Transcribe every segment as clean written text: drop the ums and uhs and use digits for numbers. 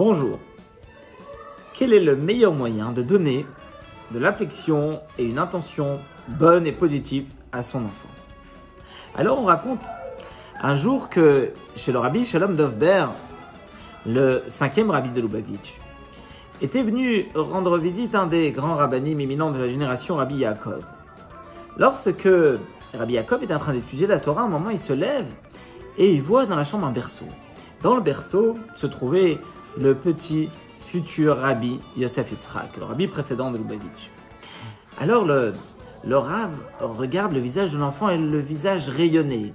Bonjour. Quel est le meilleur moyen de donner de l'affection et une intention bonne et positive à son enfant? Alors on raconte un jour que chez le rabbi Shalom Dovber, le 5e rabbi de Lubavitch, était venu rendre visite un des grands rabbinim éminents de la génération, Rabbi Yaakov. Lorsque Rabbi Yaakov est en train d'étudier la Torah, à un moment il se lève et il voit dans la chambre un berceau. Dans le berceau se trouvait le petit futur rabbi Yosef Yitzhak, le rabbi précédent de Lubavitch. Alors le rav regarde le visage de l'enfant et le visage rayonnait.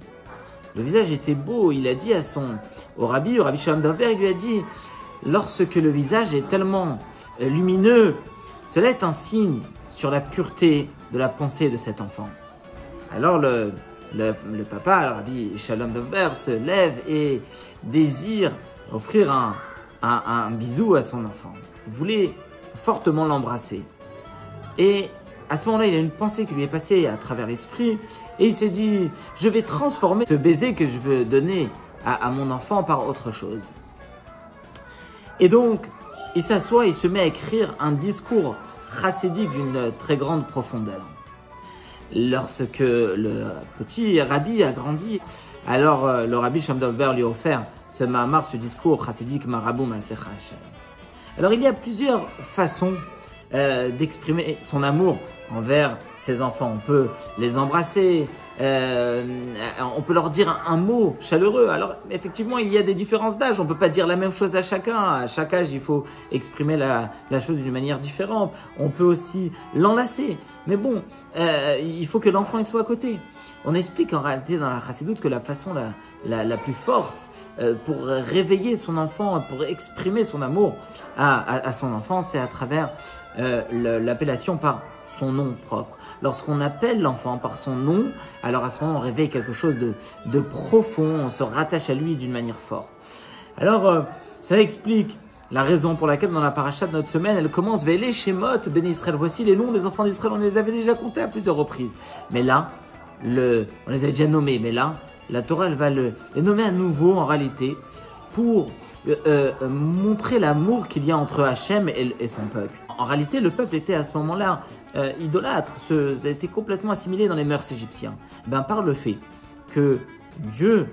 Le visage était beau. Il a dit au rabbi Shalom Dovber, il lui a dit: lorsque le visage est tellement lumineux, cela est un signe sur la pureté de la pensée de cet enfant. Alors le papa, le rabbi Shalom Dovber, se lève et désire offrir un bisou à son enfant. Il voulait fortement l'embrasser. Et à ce moment-là, il y a une pensée qui lui est passée à travers l'esprit et il s'est dit: je vais transformer ce baiser que je veux donner à mon enfant par autre chose. Et donc, il s'assoit et il se met à écrire un discours chassidique d'une très grande profondeur. Lorsque le petit rabbi a grandi, alors le rabbi Shalom Dovber lui a offert ce mahamar, ce discours chassidique Marabou Maasecha Hashem. Alors il y a plusieurs façons d'exprimer son amour envers ses enfants. On peut les embrasser, on peut leur dire un mot chaleureux. Alors effectivement, il y a des différences d'âge. On peut pas dire la même chose à chacun. À chaque âge, il faut exprimer la chose d'une manière différente. On peut aussi l'enlacer. Mais bon, il faut que l'enfant soit à côté. On explique en réalité dans la chassidoute que la façon la plus forte pour réveiller son enfant, pour exprimer son amour à son enfant, c'est à travers l'appellation par son nom propre. Lorsqu'on appelle l'enfant par son nom, alors à ce moment on réveille quelque chose de profond, on se rattache à lui d'une manière forte. Alors ça explique la raison pour laquelle dans la paracha de notre semaine, elle commence Ve'ele Shemot Bnei Israël. Voici les noms des enfants d'Israël, on les avait déjà comptés à plusieurs reprises. Mais là, on les avait déjà nommés, mais là, la Torah elle va les nommer à nouveau en réalité pour montrer l'amour qu'il y a entre Hachem et son peuple. En réalité, le peuple était à ce moment-là idolâtre, était complètement assimilé dans les mœurs égyptiens. Par le fait que Dieu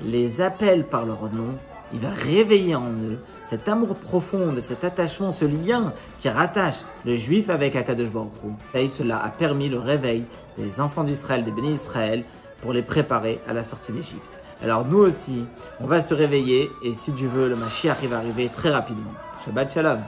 les appelle par leur nom, il va réveiller en eux cet amour profond, cet attachement, ce lien qui rattache le juif avec Akadosh Baruch Hu. Et cela a permis le réveil des enfants d'Israël, des bénis Israël, pour les préparer à la sortie d'Égypte. Alors nous aussi, on va se réveiller et si Dieu veut, le Mashiach va arriver très rapidement. Shabbat Shalom.